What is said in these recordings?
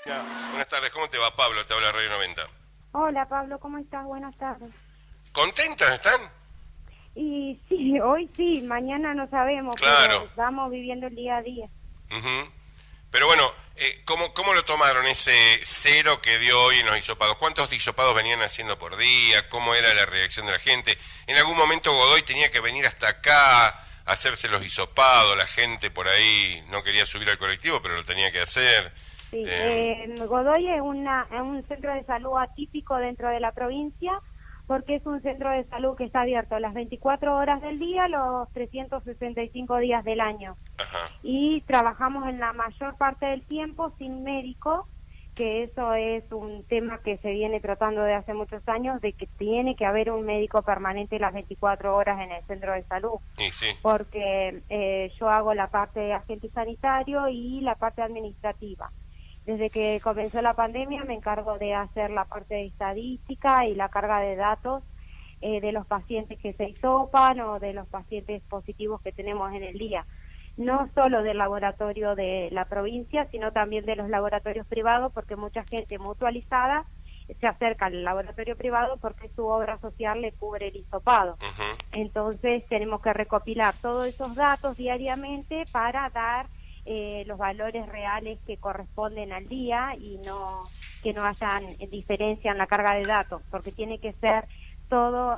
Buenas tardes, ¿cómo te va, Pablo? Te habla Radio 90. Hola Pablo, ¿cómo estás? Buenas tardes. ¿Contentas están? Y sí, hoy sí, mañana no sabemos, pero Claro. estamos viviendo el día a día. Ujú. Pero bueno, ¿cómo lo tomaron ese cero que dio hoy en los hisopados? ¿Cuántos hisopados venían haciendo por día? ¿Cómo era la reacción de la gente? En algún momento Godoy tenía que venir hasta acá a hacerse los hisopados, la gente por ahí no quería subir al colectivo, pero lo tenía que hacer. Sí, Eh, Godoy es un centro de salud atípico dentro de la provincia porque es un centro de salud que está abierto las 24 horas del día, los 365 días del año. ajá, Y trabajamos en la mayor parte del tiempo sin médico, que eso es un tema que se viene tratando de hace muchos años, de que tiene que haber un médico permanente las 24 horas en el centro de salud, y sí, porque yo hago la parte de agente sanitario y la parte administrativa. Desde que comenzó la pandemia me encargo de hacer la parte de estadística y la carga de datos de los pacientes que se hisopan o de los pacientes positivos que tenemos en el día. No solo del laboratorio de la provincia, sino también de los laboratorios privados, porque mucha gente mutualizada se acerca al laboratorio privado porque su obra social le cubre el hisopado. ujú, Entonces tenemos que recopilar todos esos datos diariamente para dar los valores reales que corresponden al día y no que no hayan diferencia en la carga de datos, porque tiene que ser todo,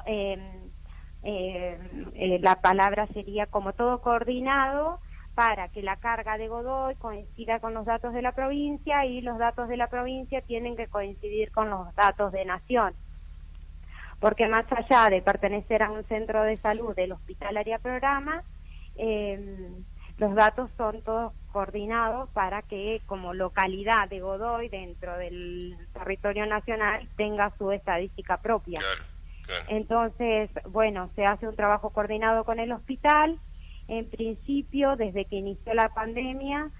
la palabra sería como todo coordinado para que la carga de Godoy coincida con los datos de la provincia y los datos de la provincia tienen que coincidir con los datos de Nación. Porque más allá de pertenecer a un centro de salud del Hospital Área Programa, los datos son todos coordinados para que como localidad de Godoy dentro del territorio nacional tenga su estadística propia. claro, claro. Entonces, bueno, se hace un trabajo coordinado con el hospital. En principio, desde que inició la pandemia,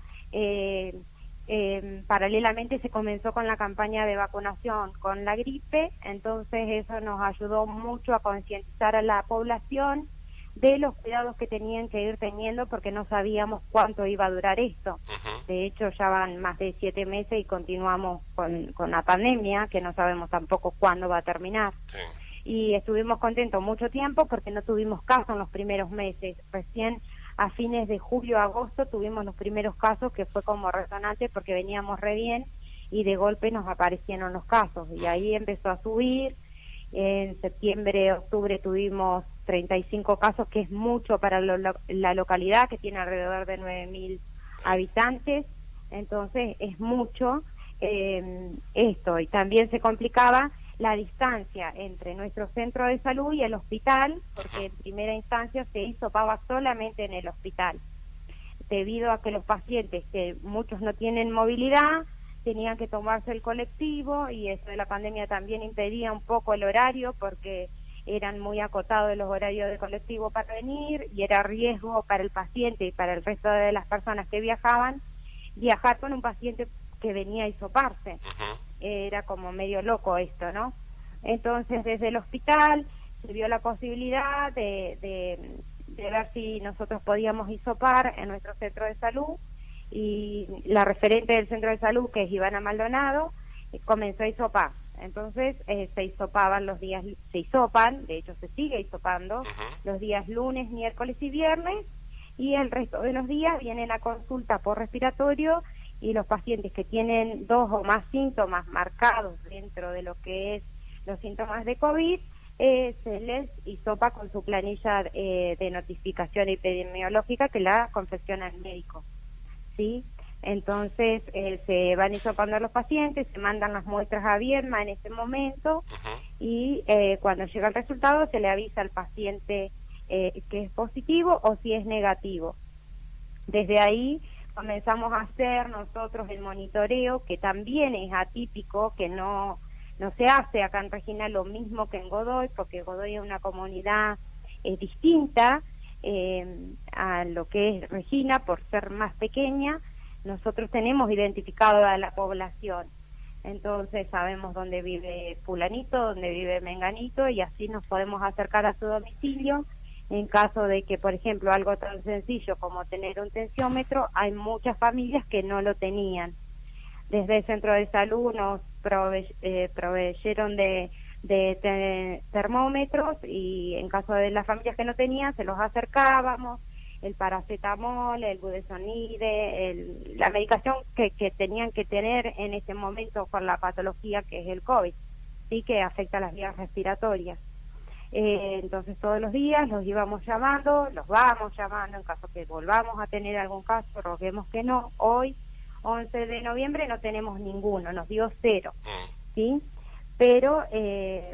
paralelamente se comenzó con la campaña de vacunación con la gripe, entonces eso nos ayudó mucho a concientizar a la población de los cuidados que tenían que ir teniendo porque no sabíamos cuánto iba a durar esto. Ujú, De hecho, ya van más de 7 meses y continuamos con la pandemia, que no sabemos tampoco cuándo va a terminar. sí. Y estuvimos contentos mucho tiempo porque no tuvimos casos en los primeros meses. Recién a fines de julio, agosto tuvimos los primeros casos que fue como resonante porque veníamos re bien y de golpe nos aparecieron los casos y ahí empezó a subir. En septiembre, octubre tuvimos 35 casos, que es mucho para la localidad, que tiene alrededor de 9.000 habitantes, entonces es mucho esto. Y también se complicaba la distancia entre nuestro centro de salud y el hospital, porque en primera instancia se hisopaba solamente en el hospital, debido a que los pacientes, que muchos no tienen movilidad, tenían que tomarse el colectivo y eso de la pandemia también impedía un poco el horario porque eran muy acotados los horarios de colectivo para venir y era riesgo para el paciente y para el resto de las personas que viajaban viajar con un paciente que venía a hisoparse. Ujú, Era como medio loco esto, ¿no? Entonces desde el hospital se vio la posibilidad de ver si nosotros podíamos hisopar en nuestro centro de salud y la referente del centro de salud, que es Ivana Maldonado, comenzó a hisopar. Entonces se hisopaban los días, se hisopan, de hecho se sigue hisopando, ujú. los días lunes, miércoles y viernes, y el resto de los días vienen a consulta por respiratorio y los pacientes que tienen 2 o más síntomas marcados dentro de lo que es los síntomas de COVID, se les hisopa con su planilla de notificación epidemiológica que la confecciona el médico. ¿Sí? Entonces se van hisopando a los pacientes, se mandan las muestras a Viedma en ese momento Ujú, y cuando llega el resultado se le avisa al paciente que es positivo o si es negativo. Desde ahí comenzamos a hacer nosotros el monitoreo, que también es atípico, que no se hace acá en Regina lo mismo que en Godoy, porque Godoy es una comunidad distinta a lo que es Regina, por ser más pequeña. Nosotros tenemos identificado a la población, entonces sabemos dónde vive fulanito, dónde vive menganito, y así nos podemos acercar a su domicilio. En caso de que, por ejemplo, algo tan sencillo como tener un tensiómetro, hay muchas familias que no lo tenían. Desde el centro de salud nos proveyeron de termómetros, y en caso de las familias que no tenían, se los acercábamos, el paracetamol, el budesonide, la medicación que tenían que tener en ese momento con la patología que es el COVID, sí, que afecta las vías respiratorias. Entonces todos los días los íbamos llamando, los vamos llamando en caso que volvamos a tener algún caso, roguemos que no. Hoy, 11 de noviembre, no tenemos ninguno, nos dio 0, ¿sí? Pero,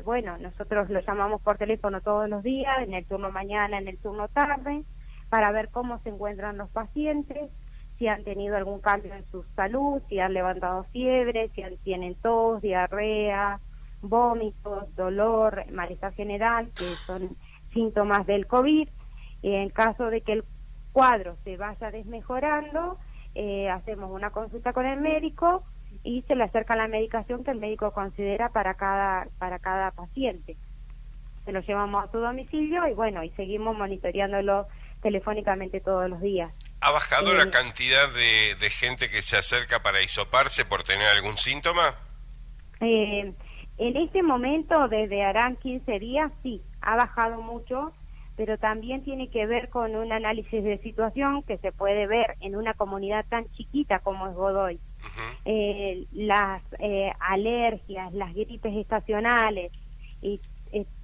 bueno, nosotros los llamamos por teléfono todos los días, en el turno mañana, en el turno tarde, para ver cómo se encuentran los pacientes, si han tenido algún cambio en su salud, si han levantado fiebre, si tienen tos, diarrea, vómitos, dolor, malestar general, que son síntomas del COVID. En caso de que el cuadro se vaya desmejorando, hacemos una consulta con el médico y se le acerca la medicación que el médico considera para cada paciente. Se lo llevamos a su domicilio y bueno, y seguimos monitoreándolo telefónicamente todos los días. ¿Ha bajado la cantidad de gente que se acerca para hisoparse por tener algún síntoma? En este momento, desde harán 15 días, sí, ha bajado mucho, pero también tiene que ver con un análisis de situación que se puede ver en una comunidad tan chiquita como es Godoy. Las alergias, las gripes estacionales, y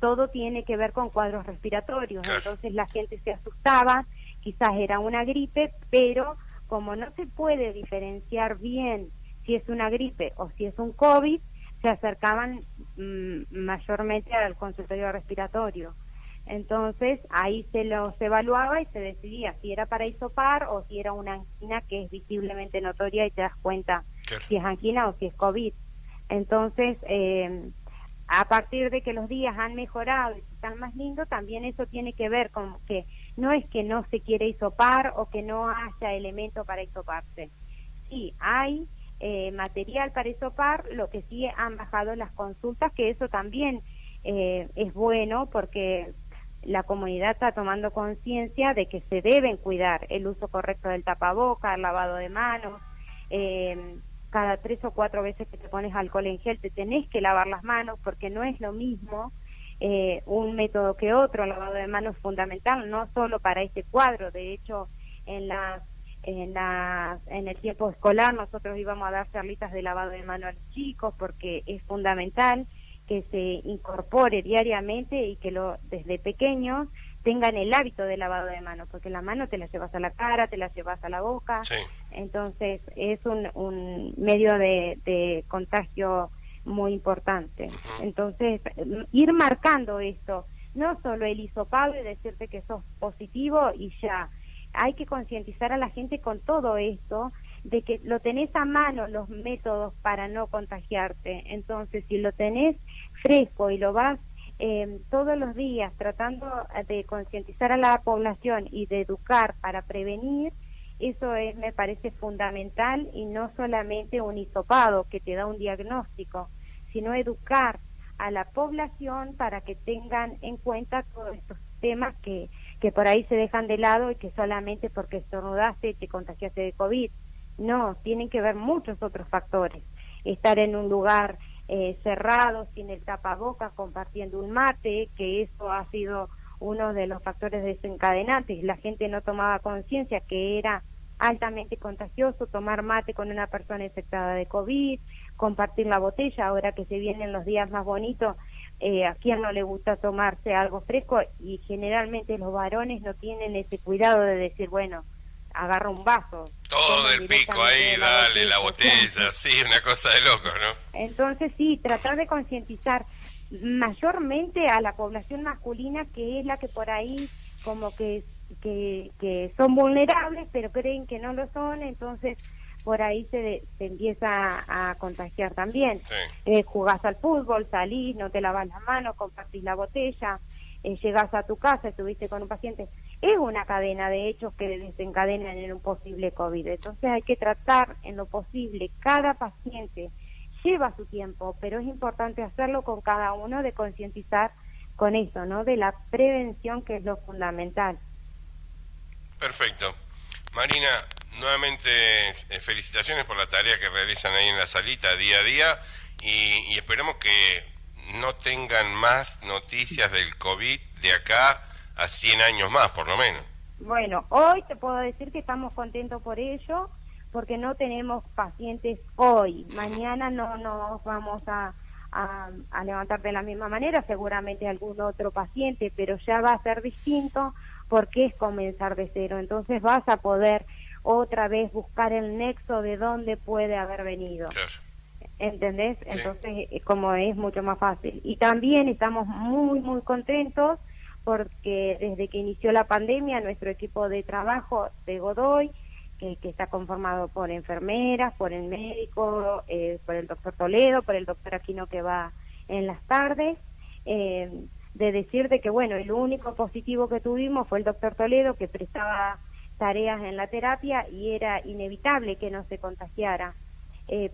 todo tiene que ver con cuadros respiratorios. Claro. Entonces la gente se asustaba, quizás era una gripe, pero como no se puede diferenciar bien si es una gripe o si es un COVID, se acercaban mayormente al consultorio respiratorio. Entonces ahí se los evaluaba y se decidía si era para hisopar o si era una angina, que es visiblemente notoria y te das cuenta si es angina o si es COVID. Entonces, a partir de que los días han mejorado y están más lindos, también eso tiene que ver con que no es que no se quiere hisopar o que no haya elemento para hisoparse. Sí, hay material para hisopar, lo que sí han bajado las consultas, que eso también es bueno porque la comunidad está tomando conciencia de que se deben cuidar el uso correcto del tapaboca, el lavado de manos. Cada 3 o 4 veces que te pones alcohol en gel te tenés que lavar las manos, porque no es lo mismo un método que otro. El lavado de manos es fundamental, no solo para este cuadro. De hecho, en el tiempo escolar nosotros íbamos a dar charlitas de lavado de manos a los chicos, porque es fundamental que se incorpore diariamente y que desde pequeños tengan el hábito de lavado de manos, porque la mano te la llevas a la cara, te la llevas a la boca. Sí. Entonces es un medio de contagio muy importante. Entonces ir marcando esto, no solo el hisopado y decirte que sos positivo y ya. Hay que concientizar a la gente con todo esto, de que lo tenés a mano los métodos para no contagiarte. Entonces, si lo tenés fresco y lo vas todos los días tratando de concientizar a la población y de educar para prevenir, eso me parece fundamental, y no solamente un hisopado que te da un diagnóstico, sino educar a la población para que tengan en cuenta todos estos temas que por ahí se dejan de lado, y que solamente porque estornudaste te contagiaste de COVID. No, tienen que ver muchos otros factores. Estar en un lugar cerrado, sin el tapabocas, compartiendo un mate, que eso ha sido uno de los factores desencadenantes. La gente no tomaba conciencia que era altamente contagioso tomar mate con una persona infectada de COVID, compartir la botella. Ahora que se vienen los días más bonitos, a quien no le gusta tomarse algo fresco, y generalmente los varones no tienen ese cuidado de decir, bueno, agarra un vaso. Todo del pico ahí, dale, la botella, sí, una cosa de locos, ¿no? Entonces sí, tratar de concientizar mayormente a la población masculina, que es la que por ahí como que son vulnerables, pero creen que no lo son. Entonces por ahí se empieza a contagiar también. Sí. Jugás al fútbol, salís, no te lavas las manos, compartís la botella, llegás a tu casa, estuviste con un paciente. Es una cadena de hechos que desencadenan en un posible COVID. Entonces hay que tratar en lo posible. Cada paciente lleva su tiempo, pero es importante hacerlo con cada uno, de concientizar con eso, ¿no? De la prevención, que es lo fundamental. Perfecto. Marina, Nuevamente, felicitaciones por la tarea que realizan ahí en la salita día a día y esperemos que no tengan más noticias del COVID de acá a 100 años más, por lo menos. Bueno, hoy te puedo decir que estamos contentos por ello, porque no tenemos pacientes hoy. Mañana no nos vamos a levantar de la misma manera, seguramente algún otro paciente, pero ya va a ser distinto porque es comenzar de cero. Entonces vas a poder otra vez buscar el nexo de dónde puede haber venido. Claro. ¿Entendés? Sí. Entonces, como es mucho más fácil. Y también estamos muy, muy contentos porque desde que inició la pandemia, nuestro equipo de trabajo de Godoy, que está conformado por enfermeras, por el médico, por el doctor Toledo, por el doctor Aquino que va en las tardes, de decir de que, bueno, el único positivo que tuvimos fue el doctor Toledo, que prestaba tareas en la terapia y era inevitable que no se contagiara.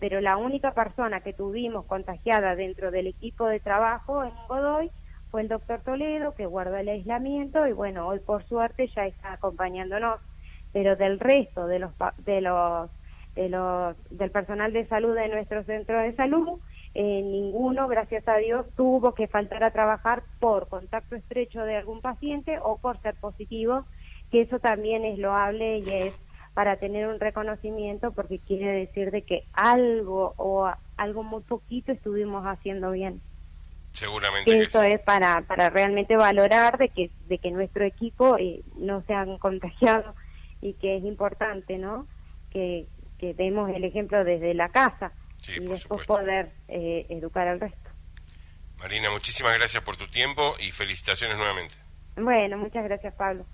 Pero la única persona que tuvimos contagiada dentro del equipo de trabajo en Godoy fue el doctor Toledo, que guardó el aislamiento y bueno, hoy por suerte ya está acompañándonos. Pero del resto del personal de salud de nuestro centro de salud, ninguno, gracias a Dios, tuvo que faltar a trabajar por contacto estrecho de algún paciente o por ser positivo, que eso también es loable y es para tener un reconocimiento, porque quiere decir de que algo muy poquito estuvimos haciendo bien. Seguramente que Eso sí. es para realmente valorar de que nuestro equipo no se han contagiado y que es importante, ¿no? Que demos el ejemplo desde la casa Sí, y por después supuesto. poder educar al resto. Marina, muchísimas gracias por tu tiempo y felicitaciones nuevamente. Bueno, muchas gracias, Pablo.